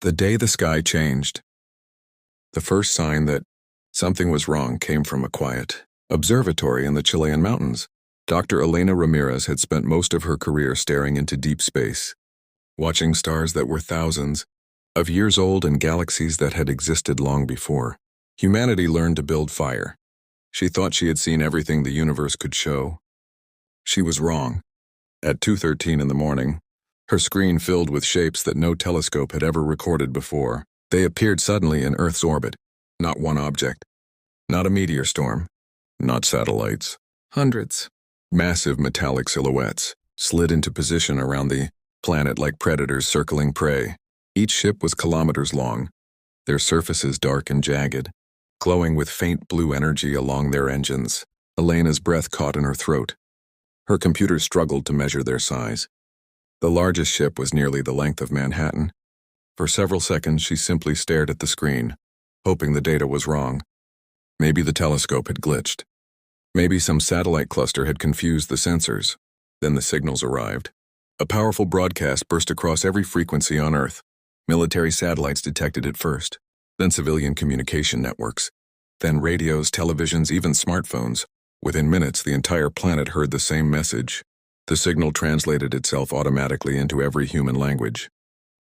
The day the sky changed. The first sign that something was wrong came from a quiet observatory in the Chilean mountains. Dr. Elena Ramirez had spent most of her career staring into deep space, watching stars that were thousands of years old and galaxies that had existed long before humanity learned to build fire. She thought she had seen everything the universe could show. She was wrong. At 2:13 in the morning, her screen filled with shapes that no telescope had ever recorded before. They appeared suddenly in Earth's orbit. Not one object. Not a meteor storm. Not satellites. Hundreds. Massive metallic silhouettes slid into position around the planet like predators circling prey. Each ship was kilometers long, their surfaces dark and jagged, glowing with faint blue energy along their engines. Elena's breath caught in her throat. Her computer struggled to measure their size. The largest ship was nearly the length of Manhattan. For several seconds, she simply stared at the screen, hoping the data was wrong. Maybe the telescope had glitched. Maybe some satellite cluster had confused the sensors. Then the signals arrived. A powerful broadcast burst across every frequency on Earth. Military satellites detected it first, then civilian communication networks, then radios, televisions, even smartphones. Within minutes, the entire planet heard the same message. The signal translated itself automatically into every human language.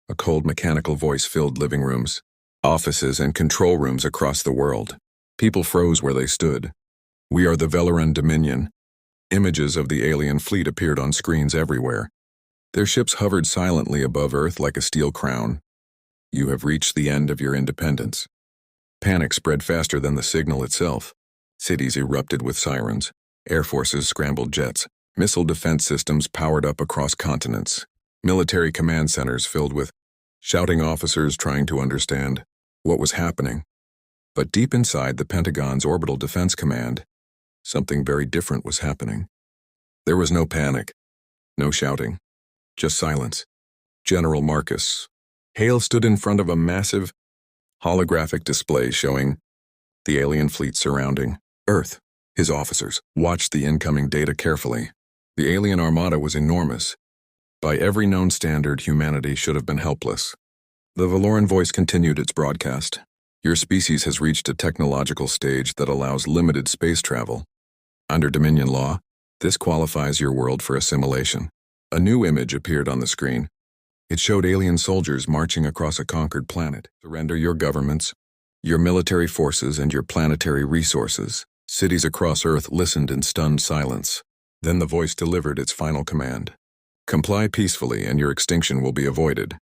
A cold mechanical voice filled living rooms, offices, and control rooms across the world. People froze where they stood. "We are the Velaran Dominion." Images of the alien fleet appeared on screens everywhere. Their ships hovered silently above Earth like a steel crown. "You have reached the end of your independence." Panic spread faster than the signal itself. Cities erupted with sirens. Air forces scrambled jets. Missile defense systems powered up across continents. Military command centers filled with shouting officers trying to understand what was happening. But deep inside the Pentagon's Orbital Defense Command, something very different was happening. There was no panic, no shouting, just silence. General Marcus Hale stood in front of a massive holographic display showing the alien fleet surrounding Earth. His officers watched the incoming data carefully. The alien armada was enormous. By every known standard, humanity should have been helpless. The Valoran voice continued its broadcast. "Your species has reached a technological stage that allows limited space travel. Under Dominion law, this qualifies your world for assimilation." A new image appeared on the screen. It showed alien soldiers marching across a conquered planet. "Surrender your governments, your military forces, and your planetary resources." Cities across Earth listened in stunned silence. Then the voice delivered its final command. "Comply peacefully and your extinction will be avoided."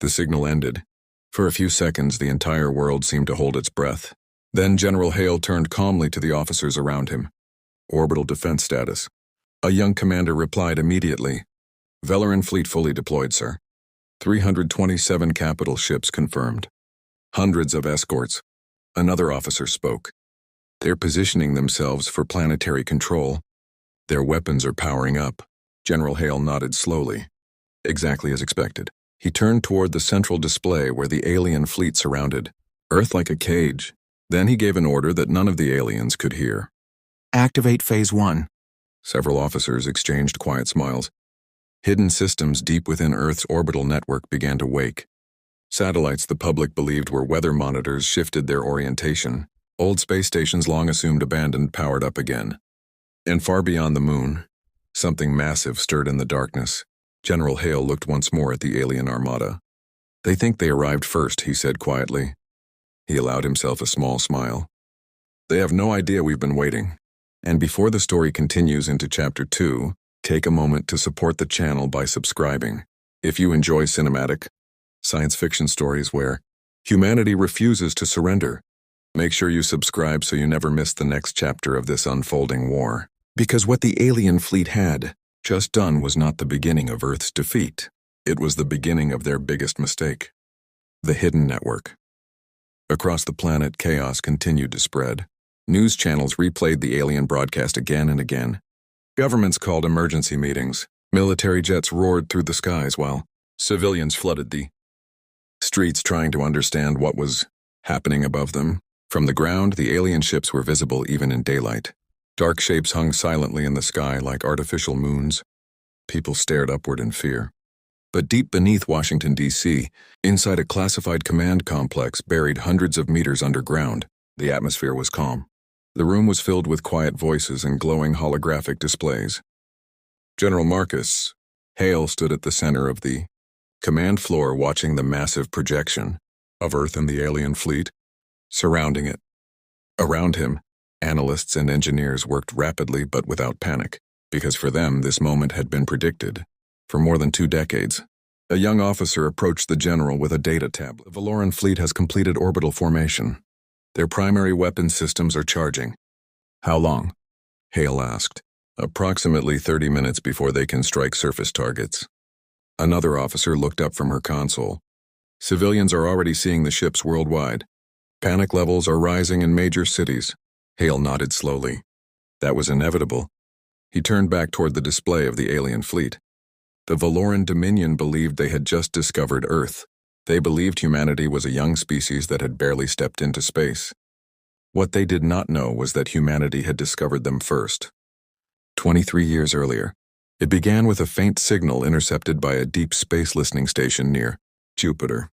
The signal ended. For a few seconds, the entire world seemed to hold its breath. Then General Hale turned calmly to the officers around him. "Orbital defense status." A young commander replied immediately. "Velaran fleet fully deployed, sir. 327 capital ships confirmed. Hundreds of escorts." Another officer spoke. "They're positioning themselves for planetary control. Their weapons are powering up." General Hale nodded slowly. Exactly as expected. He turned toward the central display where the alien fleet surrounded Earth like a cage. Then he gave an order that none of the aliens could hear. "Activate Phase 1. Several officers exchanged quiet smiles. Hidden systems deep within Earth's orbital network began to wake. Satellites the public believed were weather monitors shifted their orientation. Old space stations long assumed abandoned powered up again. And far beyond the moon, something massive stirred in the darkness. General Hale looked once more at the alien armada. "They think they arrived first," he said quietly. He allowed himself a small smile. "They have no idea we've been waiting." And before the story continues into Chapter 2, take a moment to support the channel by subscribing. If you enjoy cinematic, science fiction stories where humanity refuses to surrender, make sure you subscribe so you never miss the next chapter of this unfolding war. Because what the alien fleet had just done was not the beginning of Earth's defeat. It was the beginning of their biggest mistake. The hidden network. Across the planet, chaos continued to spread. News channels replayed the alien broadcast again and again. Governments called emergency meetings. Military jets roared through the skies while civilians flooded the streets trying to understand what was happening above them. From the ground, the alien ships were visible even in daylight. Dark shapes hung silently in the sky like artificial moons. People stared upward in fear. But deep beneath Washington, D.C., inside a classified command complex buried hundreds of meters underground, the atmosphere was calm. The room was filled with quiet voices and glowing holographic displays. General Marcus Hale stood at the center of the command floor watching the massive projection of Earth and the alien fleet surrounding it. Around him, analysts and engineers worked rapidly but without panic, because for them this moment had been predicted for more than 2 decades. A young officer approached the general with a data tablet. The Valoran fleet has completed orbital formation. Their primary weapon systems are charging. How long? Hale asked. Approximately 30 minutes before they can strike surface targets. Another officer looked up from her console. Civilians are already seeing the ships worldwide. Panic levels are rising in major cities. Hale nodded slowly. That was inevitable. He turned back toward the display of the alien fleet. The Valoran Dominion believed they had just discovered Earth. They believed humanity was a young species that had barely stepped into space. What they did not know was that humanity had discovered them first. 23 years earlier, it began with a faint signal intercepted by a deep space listening station near Jupiter.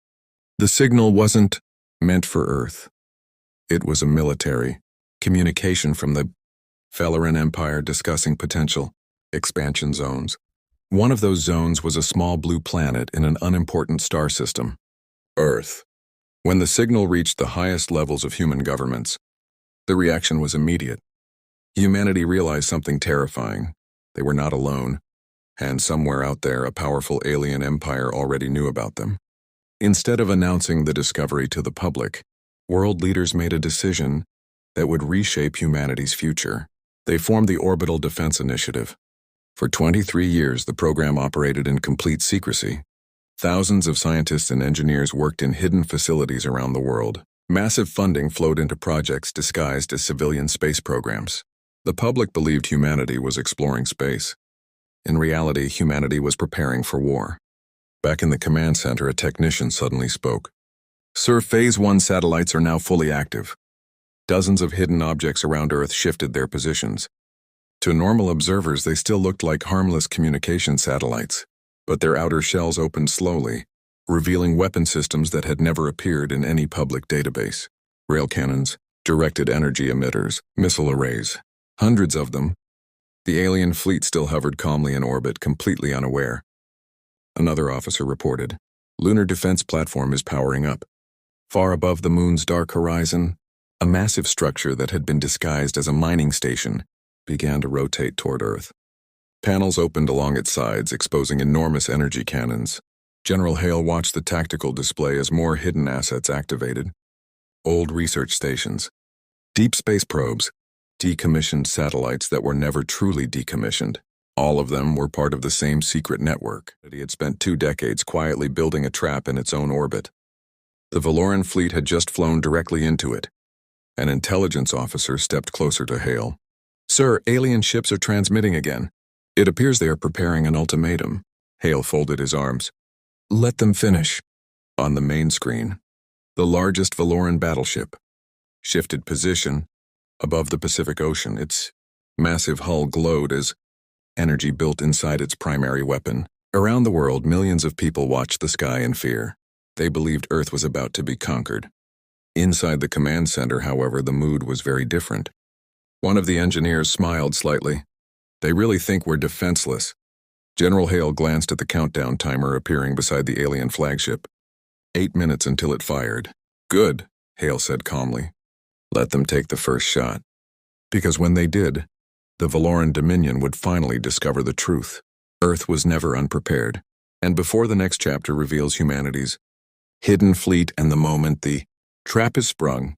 The signal wasn't meant for Earth. It was a military communication from the Valoran Empire discussing potential expansion zones. One of those zones was a small blue planet in an unimportant star system, Earth. When the signal reached the highest levels of human governments, the reaction was immediate. Humanity realized something terrifying. They were not alone, and somewhere out there a powerful alien empire already knew about them. Instead of announcing the discovery to the public, world leaders made a decision that would reshape humanity's future. They formed the Orbital Defense Initiative. For 23 years, the program operated in complete secrecy. Thousands of scientists and engineers worked in hidden facilities around the world. Massive funding flowed into projects disguised as civilian space programs. The public believed humanity was exploring space. In reality, humanity was preparing for war. Back in the command center, a technician suddenly spoke. Sir, Phase 1 satellites are now fully active. Dozens of hidden objects around Earth shifted their positions. To normal observers, they still looked like harmless communication satellites, but their outer shells opened slowly, revealing weapon systems that had never appeared in any public database. Rail cannons, directed energy emitters, missile arrays. Hundreds of them. The alien fleet still hovered calmly in orbit, completely unaware. Another officer reported. Lunar defense platform is powering up. Far above the moon's dark horizon, a massive structure that had been disguised as a mining station began to rotate toward Earth. Panels opened along its sides, exposing enormous energy cannons. General Hale watched the tactical display as more hidden assets activated. Old research stations, deep space probes, decommissioned satellites that were never truly decommissioned. All of them were part of the same secret network. He had spent 2 decades quietly building a trap in its own orbit. The Valoran fleet had just flown directly into it. An intelligence officer stepped closer to Hale. Sir, alien ships are transmitting again. It appears they are preparing an ultimatum. Hale folded his arms. Let them finish. On the main screen, the largest Valoran battleship shifted position above the Pacific Ocean. Its massive hull glowed as energy built inside its primary weapon. Around the world, millions of people watched the sky in fear. They believed Earth was about to be conquered. Inside the command center, however, the mood was very different. One of the engineers smiled slightly. They really think we're defenseless. General Hale glanced at the countdown timer appearing beside the alien flagship. 8 minutes until it fired. Good, Hale said calmly. Let them take the first shot. Because when they did, the Valoran Dominion would finally discover the truth. Earth was never unprepared. And before the next chapter reveals humanity's hidden fleet and the moment the trap is sprung,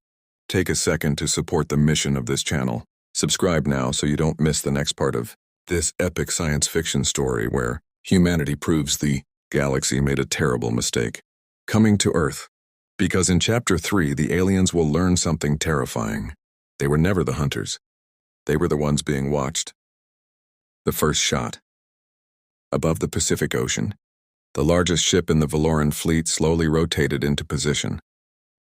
take a second to support the mission of this channel. Subscribe now so you don't miss the next part of this epic science fiction story where humanity proves the galaxy made a terrible mistake. Coming to Earth. Because in Chapter 3, the aliens will learn something terrifying. They were never the hunters. They were the ones being watched. The first shot. Above the Pacific Ocean, the largest ship in the Valoran fleet slowly rotated into position.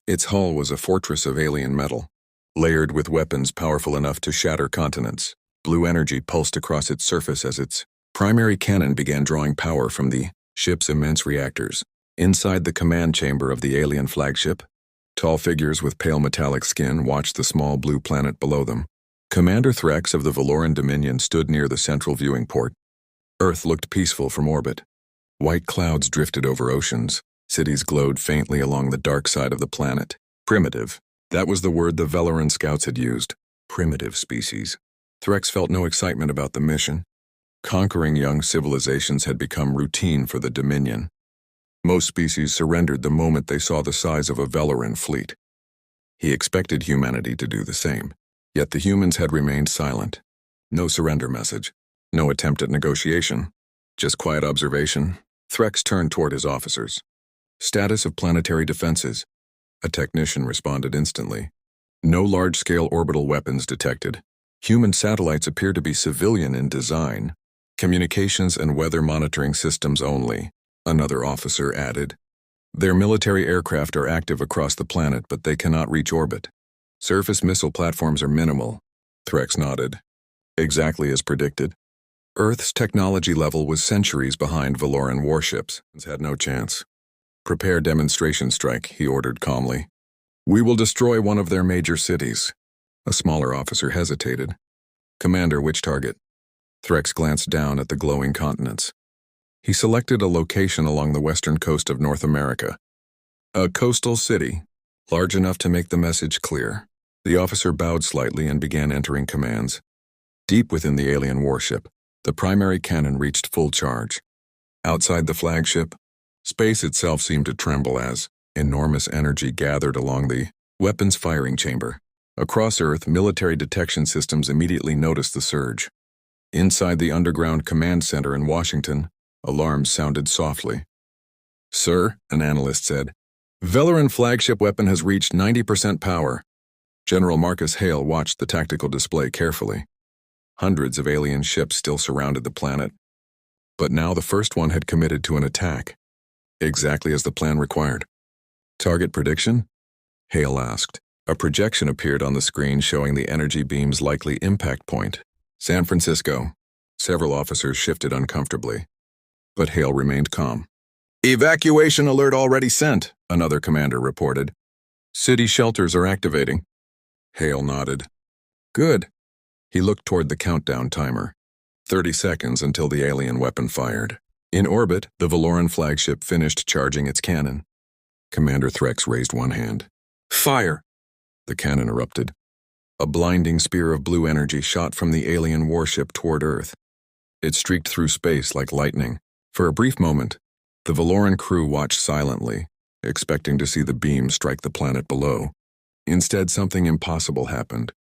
Its hull was a fortress of alien metal, layered with weapons powerful enough to shatter continents. Blue energy pulsed across its surface as its primary cannon began drawing power from the ship's immense reactors. Inside the command chamber of the alien flagship, tall figures with pale metallic skin watched the small blue planet below them. Commander Threx of the Valoran Dominion stood near the central viewing port. Earth looked peaceful from orbit. White clouds drifted over oceans. Cities glowed faintly along the dark side of the planet. Primitive. That was the word the Valoran scouts had used. Primitive species. Threx felt no excitement about the mission. Conquering young civilizations had become routine for the Dominion. Most species surrendered the moment they saw the size of a Valoran fleet. He expected humanity to do the same. Yet the humans had remained silent. No surrender message. No attempt at negotiation. Just quiet observation. Threx turned toward his officers. Status of planetary defenses. A technician responded instantly. No large-scale orbital weapons detected. Human satellites appear to be civilian in design. Communications and weather monitoring systems only, another officer added. Their military aircraft are active across the planet, but they cannot reach orbit. Surface missile platforms are minimal. Threx nodded. Exactly as predicted. Earth's technology level was centuries behind Valoran warships. Had no chance. Prepare demonstration strike, he ordered calmly. We will destroy one of their major cities. A smaller officer hesitated. Commander, which target? Threx glanced down at the glowing continents. He selected a location along the western coast of North America. A coastal city, large enough to make the message clear. The officer bowed slightly and began entering commands. Deep within the alien warship, the primary cannon reached full charge. Outside the flagship, space itself seemed to tremble as enormous energy gathered along the weapons firing chamber. Across Earth, military detection systems immediately noticed the surge. Inside the underground command center in Washington, alarms sounded softly. Sir, an analyst said, Valoran flagship weapon has reached 90% power. General Marcus Hale watched the tactical display carefully. Hundreds of alien ships still surrounded the planet. But now the first one had committed to an attack, exactly as the plan required. Target prediction? Hale asked. A projection appeared on the screen showing the energy beam's likely impact point. San Francisco. Several officers shifted uncomfortably. But Hale remained calm. Evacuation alert already sent, another commander reported. City shelters are activating. Hale nodded. Good. He looked toward the countdown timer. 30 seconds until the alien weapon fired. In orbit, the Valoran flagship finished charging its cannon. Commander Threx raised one hand. Fire! The cannon erupted. A blinding spear of blue energy shot from the alien warship toward Earth. It streaked through space like lightning. For a brief moment, the Valoran crew watched silently, expecting to see the beam strike the planet below. Instead, something impossible happened.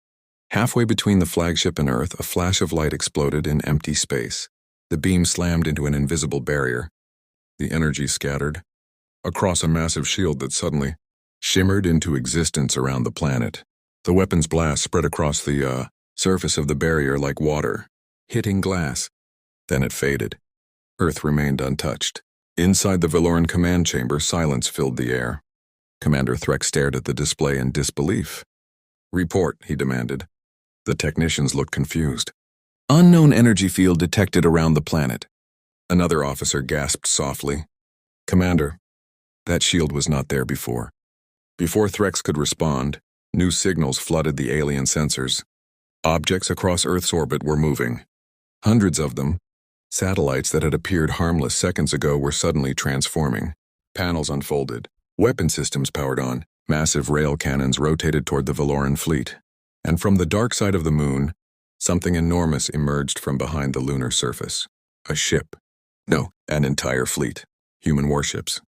Halfway between the flagship and Earth, a flash of light exploded in empty space. The beam slammed into an invisible barrier. The energy scattered across a massive shield that suddenly shimmered into existence around the planet. The weapon's blast spread across the surface of the barrier like water, hitting glass. Then it faded. Earth remained untouched. Inside the Valoran command chamber, silence filled the air. Commander Threx stared at the display in disbelief. Report, he demanded. The technicians looked confused. Unknown energy field detected around the planet. Another officer gasped softly. Commander, that shield was not there before. Before Threx could respond, new signals flooded the alien sensors. Objects across Earth's orbit were moving. Hundreds of them. Satellites that had appeared harmless seconds ago were suddenly transforming. Panels unfolded. Weapon systems powered on. Massive rail cannons rotated toward the Valoran fleet. And from the dark side of the moon, something enormous emerged from behind the lunar surface. A ship. No, an entire fleet. Human warships.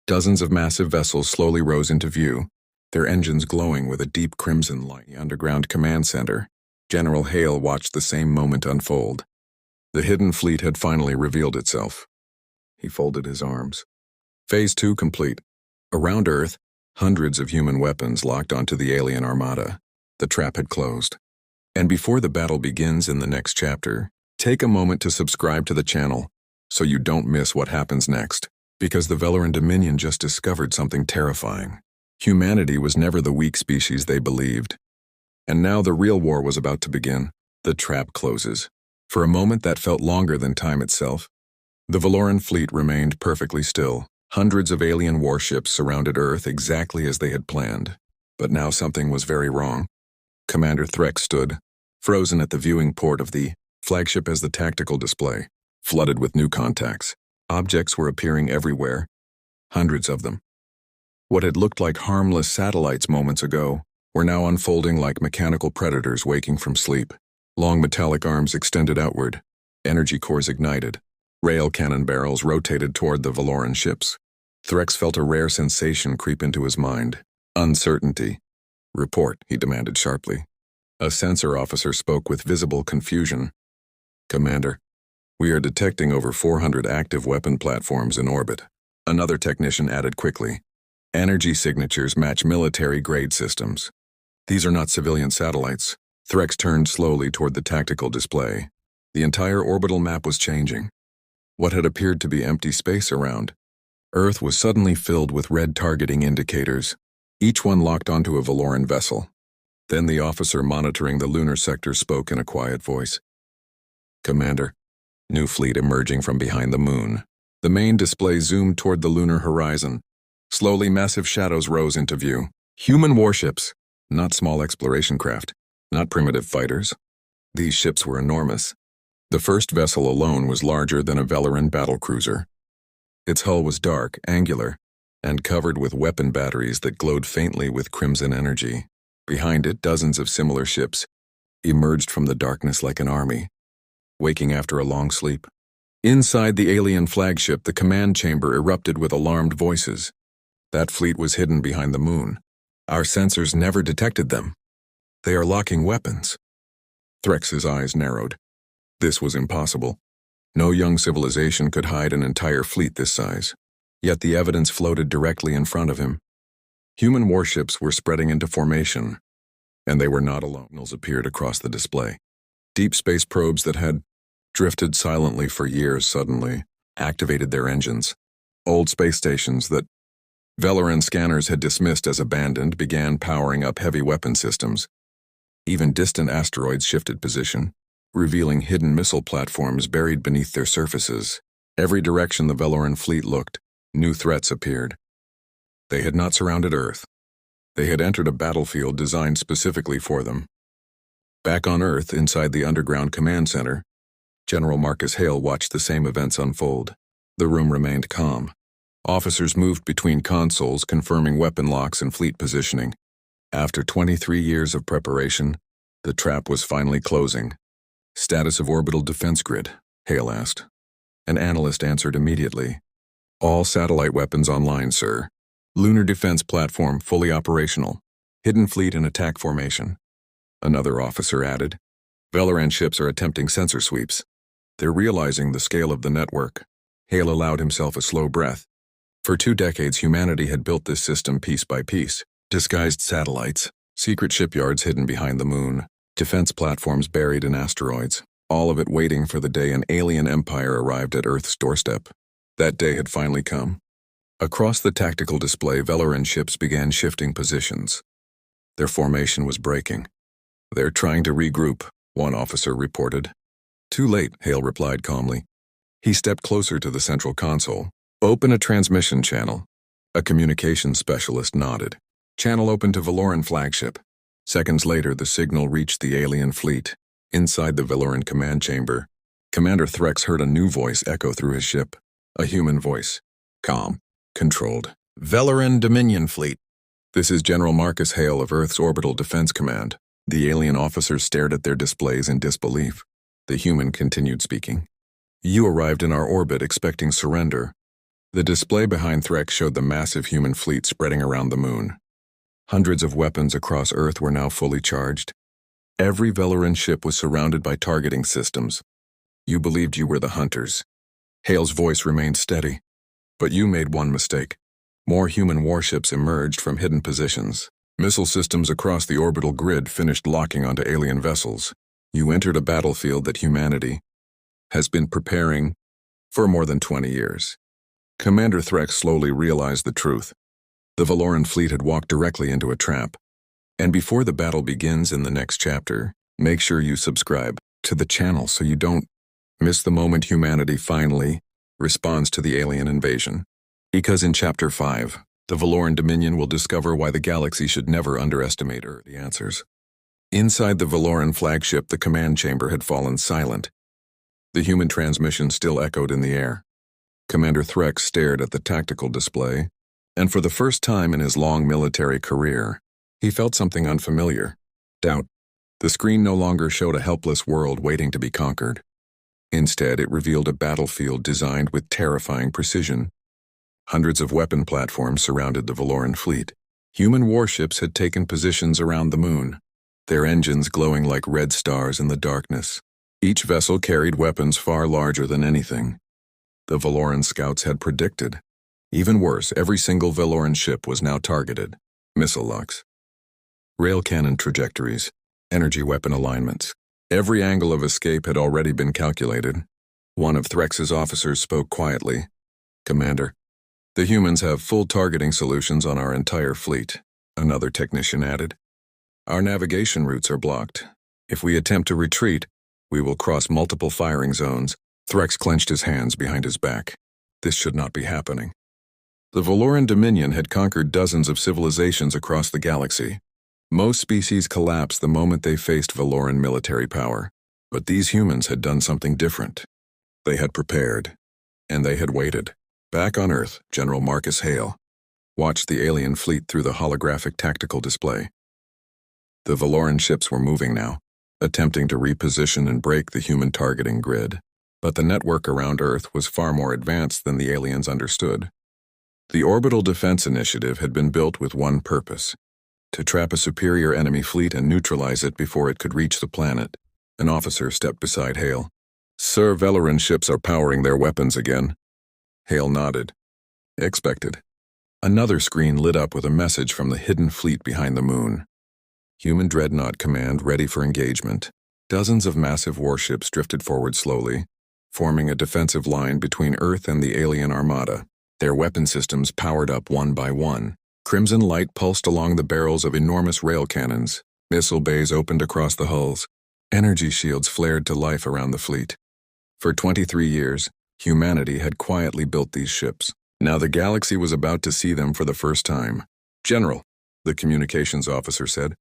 Dozens of massive vessels slowly rose into view, their engines glowing with a deep crimson light. The underground command center. General Hale watched the same moment unfold. The hidden fleet had finally revealed itself. He folded his arms. Phase 2 complete. Around Earth, hundreds of human weapons locked onto the alien armada. The trap had closed. And before the battle begins in the next chapter, take a moment to subscribe to the channel so you don't miss what happens next. Because the Valoran Dominion just discovered something terrifying. Humanity was never the weak species they believed. And now the real war was about to begin. The trap closes. For a moment that felt longer than time itself. The Valoran fleet remained perfectly still. Hundreds of alien warships surrounded Earth exactly as they had planned. But now something was very wrong. Commander Threx stood, frozen at the viewing port of the flagship as the tactical display, flooded with new contacts. Objects were appearing everywhere, hundreds of them. What had looked like harmless satellites moments ago were now unfolding like mechanical predators waking from sleep. Long metallic arms extended outward, energy cores ignited. Rail cannon barrels rotated toward the Valoran ships. Threx felt a rare sensation creep into his mind. Uncertainty. "Report," he demanded sharply. A sensor officer spoke with visible confusion. "Commander, we are detecting over 400 active weapon platforms in orbit." Another technician added quickly. "Energy signatures match military-grade systems. These are not civilian satellites." Threx turned slowly toward the tactical display. The entire orbital map was changing. What had appeared to be empty space around Earth was suddenly filled with red targeting indicators, each one locked onto a Valoran vessel. Then the officer monitoring the lunar sector spoke in a quiet voice. "Commander, new fleet emerging from behind the moon." The main display zoomed toward the lunar horizon. Slowly, massive shadows rose into view. Human warships, not small exploration craft, not primitive fighters. These ships were enormous. The first vessel alone was larger than a Valoran battlecruiser. Its hull was dark, angular, and covered with weapon batteries that glowed faintly with crimson energy. Behind it, dozens of similar ships emerged from the darkness like an army, waking after a long sleep. Inside the alien flagship, the command chamber erupted with alarmed voices. That fleet was hidden behind the moon. "Our sensors never detected them. They are locking weapons." Threx's eyes narrowed. This was impossible. No young civilization could hide an entire fleet this size. Yet the evidence floated directly in front of him. Human warships were spreading into formation, and they were not alone. Signals appeared across the display. Deep space probes that had drifted silently for years suddenly activated their engines. Old space stations that Valoran scanners had dismissed as abandoned began powering up heavy weapon systems. Even distant asteroids shifted position, revealing hidden missile platforms buried beneath their surfaces. Every direction the Valoran fleet looked, new threats appeared. They had not surrounded Earth. They had entered a battlefield designed specifically for them. Back on Earth, inside the underground command center, General Marcus Hale watched the same events unfold. The room remained calm. Officers moved between consoles, confirming weapon locks and fleet positioning. After 23 years of preparation, the trap was finally closing. "Status of orbital defense grid?" Hale asked. An analyst answered immediately. "All satellite weapons online, sir. Lunar defense platform fully operational. Hidden fleet in attack formation." Another officer added. "Valoran ships are attempting sensor sweeps. They're realizing the scale of the network." Hale allowed himself a slow breath. For 2 decades, humanity had built this system piece by piece. Disguised satellites, secret shipyards hidden behind the moon, defense platforms buried in asteroids, all of it waiting for the day an alien empire arrived at Earth's doorstep. That day had finally come. Across the tactical display, Valoran ships began shifting positions. Their formation was breaking. "They're trying to regroup," one officer reported. "Too late," Hale replied calmly. He stepped closer to the central console. "Open a transmission channel." A communications specialist nodded. "Channel open to Valoran flagship." Seconds later, the signal reached the alien fleet. Inside the Valoran command chamber, Commander Threx heard a new voice echo through his ship. A human voice. Calm. Controlled. "Valoran Dominion Fleet. This is General Marcus Hale of Earth's Orbital Defense Command." The alien officers stared at their displays in disbelief. The human continued speaking. "You arrived in our orbit expecting surrender." The display behind Threx showed the massive human fleet spreading around the moon. Hundreds of weapons across Earth were now fully charged. Every Valoran ship was surrounded by targeting systems. "You believed you were the hunters." Hale's voice remained steady. "But you made one mistake. More human warships emerged from hidden positions. Missile systems across the orbital grid finished locking onto alien vessels. You entered a battlefield that humanity has been preparing for more than 20 years. Commander Threx slowly realized the truth. The Valoran fleet had walked directly into a trap. And before the battle begins in the next chapter, make sure you subscribe to the channel so you don't miss the moment humanity finally responds to the alien invasion. Because in Chapter 5, the Valoran Dominion will discover why the galaxy should never underestimate Earth. The answers. Inside the Valoran flagship, the command chamber had fallen silent. The human transmission still echoed in the air. Commander Threx stared at the tactical display, and for the first time in his long military career, he felt something unfamiliar. Doubt. The screen no longer showed a helpless world waiting to be conquered. Instead, it revealed a battlefield designed with terrifying precision. Hundreds of weapon platforms surrounded the Valoran fleet. Human warships had taken positions around the moon, their engines glowing like red stars in the darkness. Each vessel carried weapons far larger than anything the Valoran scouts had predicted. Even worse, every single Valoran ship was now targeted. Missile locks, rail cannon trajectories, energy weapon alignments. Every angle of escape had already been calculated. One of Threx's officers spoke quietly. "Commander, the humans have full targeting solutions on our entire fleet," another technician added. "Our navigation routes are blocked. If we attempt to retreat, we will cross multiple firing zones." Threx clenched his hands behind his back. This should not be happening. The Valoran Dominion had conquered dozens of civilizations across the galaxy. Most species collapsed the moment they faced Valoran military power. But these humans had done something different. They had prepared, and they had waited. Back on Earth, General Marcus Hale watched the alien fleet through the holographic tactical display. The Valoran ships were moving now, attempting to reposition and break the human targeting grid. But the network around Earth was far more advanced than the aliens understood. The Orbital Defense Initiative had been built with one purpose: to trap a superior enemy fleet and neutralize it before it could reach the planet. An officer stepped beside Hale. "Sir, Valoran ships are powering their weapons again." Hale nodded. "Expected." Another screen lit up with a message from the hidden fleet behind the moon. "Human Dreadnought Command ready for engagement." Dozens of massive warships drifted forward slowly, forming a defensive line between Earth and the alien armada. Their weapon systems powered up one by one. Crimson light pulsed along the barrels of enormous rail cannons. Missile bays opened across the hulls. Energy shields flared to life around the fleet. For 23 years, humanity had quietly built these ships. Now the galaxy was about to see them for the first time. "General," the communications officer said.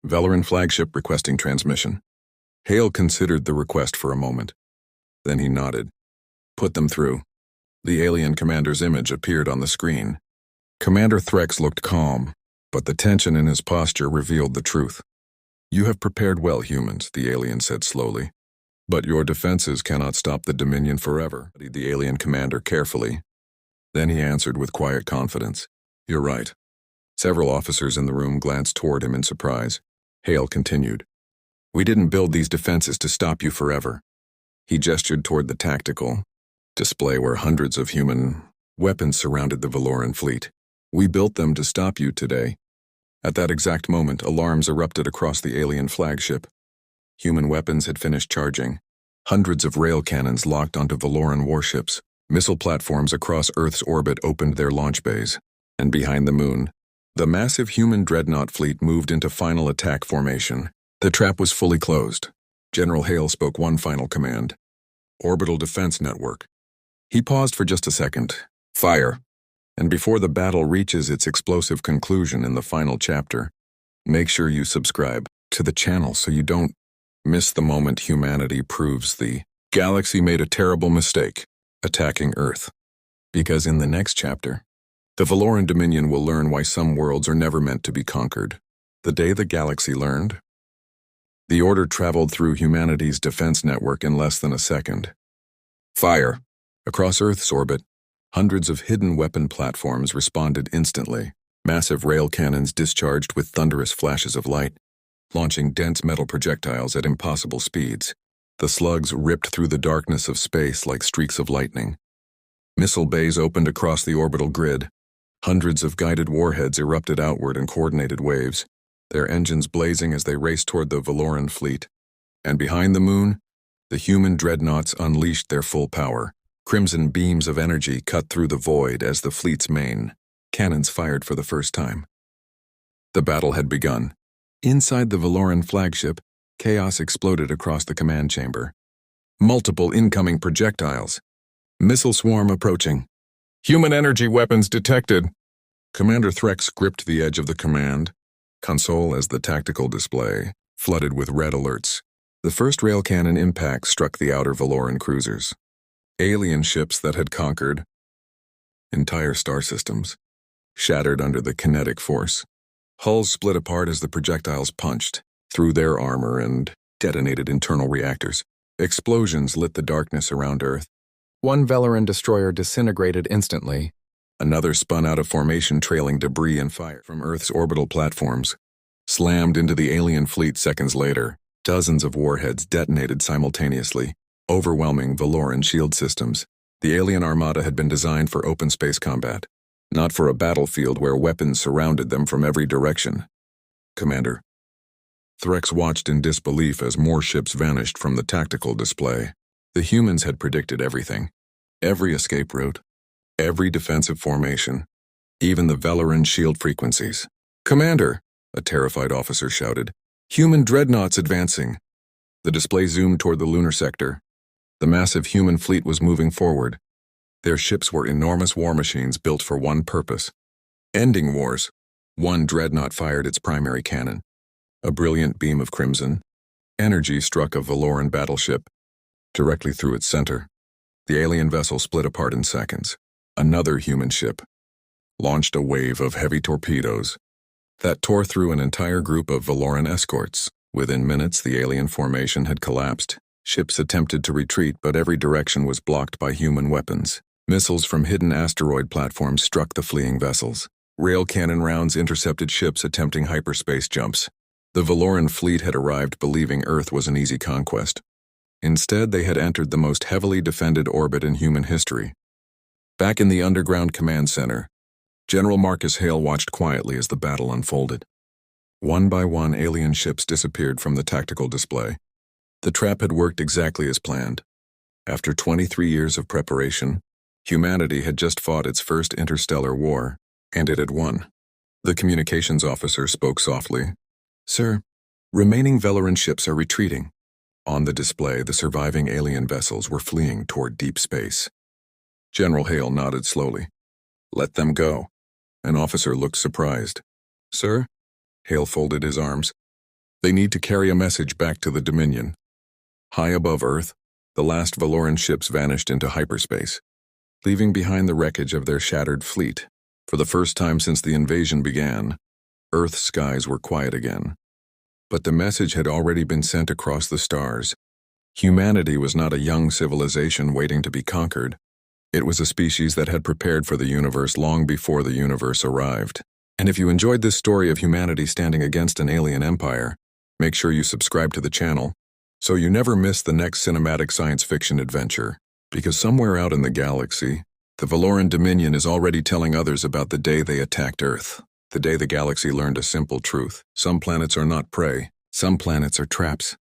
"Valoran flagship requesting transmission." Hale considered the request for a moment. Then he nodded. "Put them through." The alien commander's image appeared on the screen. Commander Threx looked calm, but the tension in his posture revealed the truth. "You have prepared well, humans," the alien said slowly. "But your defenses cannot stop the Dominion forever," the alien commander carefully. Then he answered with quiet confidence. "You're right." Several officers in the room glanced toward him in surprise. Hale continued. "We didn't build these defenses to stop you forever." He gestured toward the tactical display where hundreds of human weapons surrounded the Valoran fleet. "We built them to stop you today." At that exact moment, alarms erupted across the alien flagship. Human weapons had finished charging. Hundreds of rail cannons locked onto Valoran warships. Missile platforms across Earth's orbit opened their launch bays. And behind the moon, the massive human dreadnought fleet moved into final attack formation. The trap was fully closed. General Hale spoke one final command. "Orbital Defense Network." He paused for just a second. "Fire." And before the battle reaches its explosive conclusion in the final chapter, make sure you subscribe to the channel so you don't miss the moment humanity proves the galaxy made a terrible mistake, attacking Earth. Because in the next chapter, the Valoran Dominion will learn why some worlds are never meant to be conquered. The day the galaxy learned. The order traveled through humanity's defense network in less than a second. Fire. Across Earth's orbit, hundreds of hidden weapon platforms responded instantly. Massive rail cannons discharged with thunderous flashes of light, launching dense metal projectiles at impossible speeds. The slugs ripped through the darkness of space like streaks of lightning. Missile bays opened across the orbital grid. Hundreds of guided warheads erupted outward in coordinated waves, their engines blazing as they raced toward the Valoran fleet. And behind the moon, the human dreadnoughts unleashed their full power. Crimson beams of energy cut through the void as the fleet's main cannons fired for the first time. The battle had begun. Inside the Valoran flagship, chaos exploded across the command chamber. Multiple incoming projectiles. Missile swarm approaching. Human energy weapons detected. Commander Threx gripped the edge of the command console as the tactical display flooded with red alerts. The first rail cannon impact struck the outer Valoran cruisers. Alien ships that had conquered entire star systems, shattered under the kinetic force. Hulls split apart as the projectiles punched through their armor and detonated internal reactors. Explosions lit the darkness around Earth. One Valoran destroyer disintegrated instantly. Another spun out of formation, trailing debris and fire from Earth's orbital platforms. Slammed into the alien fleet seconds later, dozens of warheads detonated simultaneously, overwhelming Valoran shield systems. The alien armada had been designed for open space combat, not for a battlefield where weapons surrounded them from every direction. Commander. Threx watched in disbelief as more ships vanished from the tactical display. The humans had predicted everything. Every escape route, every defensive formation, even the Valoran shield frequencies. Commander, a terrified officer shouted. Human dreadnoughts advancing. The display zoomed toward the lunar sector. The massive human fleet was moving forward. Their ships were enormous war machines built for one purpose: ending wars. One dreadnought fired its primary cannon. A brilliant beam of crimson energy struck a Valoran battleship directly through its center. The alien vessel split apart in seconds. Another human ship launched a wave of heavy torpedoes that tore through an entire group of Valoran escorts. Within minutes, the alien formation had collapsed. Ships attempted to retreat, but every direction was blocked by human weapons. Missiles from hidden asteroid platforms struck the fleeing vessels. Rail cannon rounds intercepted ships attempting hyperspace jumps. The Valoran fleet had arrived believing Earth was an easy conquest. Instead, they had entered the most heavily defended orbit in human history. Back in the underground command center, General Marcus Hale watched quietly as the battle unfolded. One by one, alien ships disappeared from the tactical display. The trap had worked exactly as planned. After 23 years of preparation, humanity had just fought its first interstellar war, and it had won. The communications officer spoke softly. Sir, remaining Valoran ships are retreating. On the display, the surviving alien vessels were fleeing toward deep space. General Hale nodded slowly. Let them go. An officer looked surprised. Sir? Hale folded his arms. They need to carry a message back to the Dominion. High above Earth, the last Valoran ships vanished into hyperspace, leaving behind the wreckage of their shattered fleet. For the first time since the invasion began, Earth's skies were quiet again. But the message had already been sent across the stars. Humanity was not a young civilization waiting to be conquered. It was a species that had prepared for the universe long before the universe arrived. And if you enjoyed this story of humanity standing against an alien empire, make sure you subscribe to the channel so you never miss the next cinematic science fiction adventure. Because somewhere out in the galaxy, the Valoran Dominion is already telling others about the day they attacked Earth. The day the galaxy learned a simple truth. Some planets are not prey. Some planets are traps.